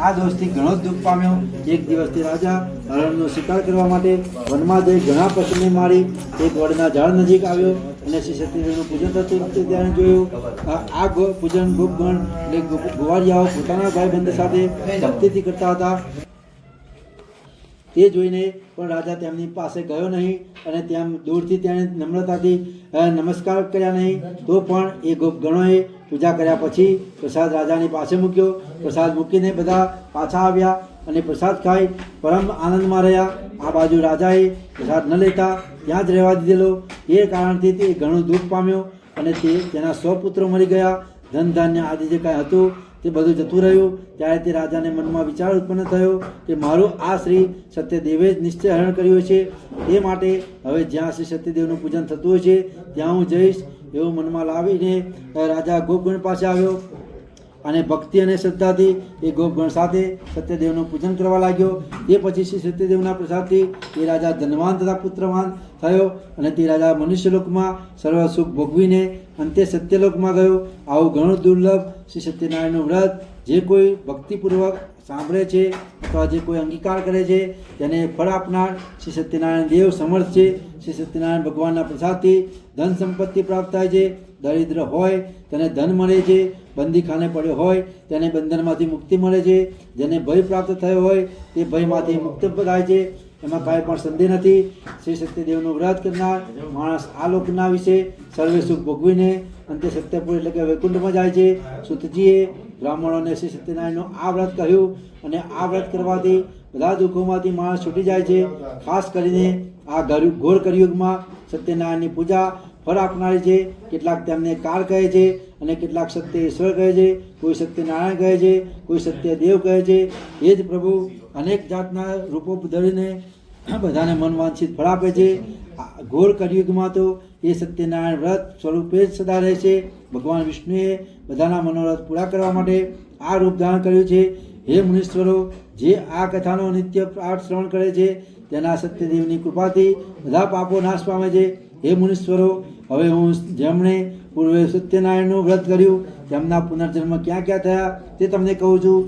આ દોષથી ઘણો જ દુઃખ પામ્યો. એક દિવસથી રાજા હરણનો શિકાર કરવા માટે વનમાં જઈ ઘણા પશુને મારી એક વડના ઝાડ નજીક આવ્યો અને શ્રી સતીદેવનું પૂજન થતું વખતે ત્યાં જોયું. આ પૂજન ગોપગણ એટલે ગોવાળિયાઓ પોતાના ભાઈબંધ સાથે ભક્તિથી કરતા હતા. તે જોઈને પણ રાજા તેમની પાસે ગયો નહીં અને તેમ દૂરથી તેણે નમ્રતાથી નમસ્કાર કર્યા નહીં. તો પણ એ ગોપગણોએ પૂજા કર્યા પછી પ્રસાદ રાજાની પાસે મૂક્યો. પ્રસાદ મૂકીને બધા પાછા આવ્યા અને પ્રસાદ ખાઈ પરમ આનંદમાં રહ્યા. આ બાજુ રાજાએ પ્રસાદ ન લેતા ત્યાં જ રહેવા દીધેલો. એ કારણથી તે ઘણું દુઃખ પામ્યો અને તેના 100 પુત્રો મરી ગયા. ધન ધાન્ય આદિ જે કાંઈ હતું તે બધું જતું રહ્યું. ત્યારે તે રાજાને મનમાં વિચાર ઉત્પન્ન થયો કે મારું આ શ્રી સત્યદેવે જ નિશ્ચય હરણ કર્યું છે. તે માટે હવે જ્યાં શ્રી સત્યદેવનું પૂજન થતું હોય છે ત્યાં હું જઈશ એવું મનમાં લાવીને રાજા ગોપગણ પાસે આવ્યો અને ભક્તિ અને શ્રદ્ધાથી એ ગોપગણ સાથે સત્યદેવનું પૂજન કરવા લાગ્યો. તે પછી શ્રી સત્યદેવના પ્રસાદથી એ રાજા ધનવાન તથા પુત્રવાન થયો અને તે રાજા મનુષ્યલોકમાં સર્વ સુખ ભોગવીને અંતે સત્યલોકમાં ગયો. આવું ઘણું દુર્લભ શ્રી સત્યનારાયણનું વ્રત જે કોઈ ભક્તિપૂર્વક સાંભળે છે અથવા જે કોઈ અંગીકાર કરે છે તેને ફળ આપનાર શ્રી સત્યનારાયણ દેવ સમર્થ છે. શ્રી સત્યનારાયણ ભગવાનના પ્રસાદથી ધન સંપત્તિ પ્રાપ્ત થાય છે. દરિદ્ર હોય તેને ધન મળે છે. બંદીખાને પડ્યો હોય તેને બંધનમાંથી મુક્તિ મળે છે. જેને ભય પ્રાપ્ત થયો હોય તે ભયમાંથી મુક્ત થાય છે. એમાં કાંઈ પણ સંદેહ નથી. શ્રી સત્યદેવનું વ્રત કરનાર માણસ આ લોકના વિશે સર્વે સુખ ભોગવીને અંતે સત્યપુર એટલે કે વૈકુંઠમાં જાય છે. સુતજીએ બ્રાહ્મણોને શ્રી સત્યનારાયણનું આ વ્રત કહ્યું અને આ વ્રત કરવાથી બધા દુઃખોમાંથી માણસ છૂટી જાય છે. ખાસ કરીને આ ઘોર કળિયુગમાં સત્યનારાયણની પૂજા ફળ આપનારી છે. કેટલાક તેમને કાળ કહે છે અને કેટલાક સત્ય ઈશ્વર કહે છે, કોઈ સત્યનારાયણ કહે છે, કોઈ સત્યદેવ કહે છે. એ જ પ્રભુ અનેક જાતના રૂપો ધરીને બધાને મન વાંછિત ફળ આપે છે. ઘોર કળિયુગમાં તો એ સત્યનારાયણ વ્રત સ્વરૂપે જ સદા રહે છે. ભગવાન વિષ્ણુએ બધાના મનોરથ પૂરા કરવા માટે આ રૂપ ધારણ કર્યું છે. હે મુનીશ્વરો, જે આ કથાનો નિત્ય પાઠ શ્રવણ કરે છે તેના સત્યદેવની કૃપાથી બધા પાપો નાશ પામે છે. હે મુનીશ્વરો, હવે હું જેમણે પૂર્વે સત્યનારાયણનું વ્રત કર્યું તેમના પુનર્જન્મ ક્યાં ક્યાં થયા તે તમને કહું છું.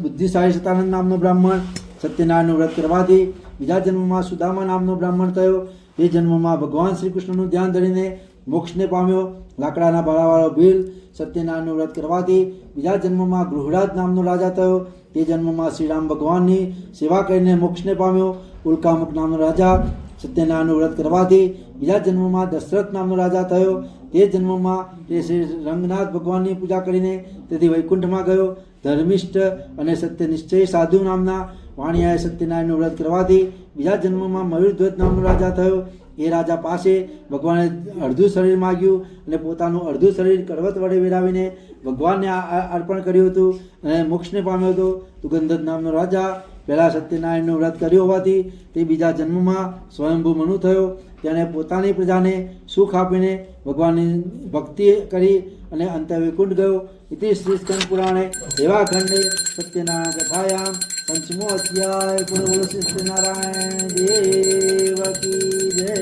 બુદ્ધિશાળી સતાનંદ નામનો બ્રાહ્મણ સત્યનારાયણનું વ્રત કરવાથી બીજા જન્મમાં સુદામા નામનો બ્રાહ્મણ થયો. તે જન્મમાં ભગવાન શ્રી કૃષ્ણનું ધ્યાન ધરીને મોક્ષને પામ્યો. લાકડાના ભાડાવાળો ભીલ સત્યનારાયણનું વ્રત કરવાથી બીજા જન્મમાં ગૃહરાજ નામનો રાજા થયો. તે જન્મમાં શ્રીરામ ભગવાનની સેવા કરીને મોક્ષને પામ્યો. ઉલ્કામુક નામનો રાજા સત્યનારાયણનું વ્રત કરવાથી બીજા જન્મમાં દશરથ નામનો રાજા થયો. તે જન્મમાં તે શ્રી રંગનાથ ભગવાનની પૂજા કરીને તેથી વૈકુંઠમાં ગયો. ધર્મિષ્ઠ અને સત્યનિશ્ચય સાધુ નામના વાણિયાએ સત્યનારાયણનું વ્રત કરવાથી બીજા જન્મમાં મયુરધ્વજ નામનો રાજા થયો. એ રાજા પાસે ભગવાને અડધું શરીર માગ્યું અને પોતાનું અડધું શરીર કડવત વડે વેરાવીને ભગવાનને અર્પણ કર્યું હતું અને મોક્ષને પામ્યો હતો. સુગંધદ નામનો રાજા પહેલાં સત્યનારાયણનું વ્રત કર્યું હોવાથી તે બીજા જન્મમાં સ્વયંભૂ મનુ થયો. તેણે પોતાની પ્રજાને સુખ આપીને ભગવાનની ભક્તિ કરી અને અંતે વૈકુંઠ ગયો. ઇતિ શ્રી સ્કંદ પુરાણે એવા ખંડે સત્યનારાયણ કથાયામ પંચમો અધ્યાય પૂર્વ સત્યનારાયણ દેવ કી જય.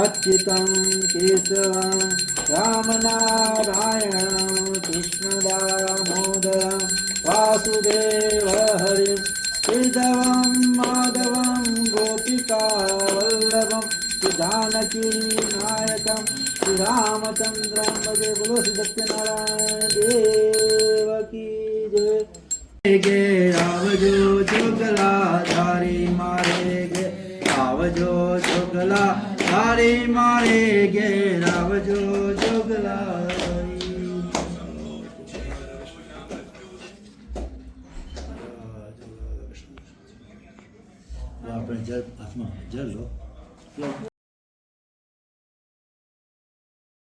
અચ્યુતં કેશવં રામનારાયણ કૃષ્ણ દામોદરં વાસુદેવ હરિ કેશવં માધવં ગોપિકા વલ્લભં સુધાનકી નાયકં શ્રી રામચંદ્રં ભજે. બોલો શ્રી સત્યનારાયણ દેવ કી જય. ગે આવજો જોગલા ધારી મારે ગે આવજો જોગલા ધારી મારે ગે આવજો જોગલા. આપણે જલ હાથમાં જલ લો.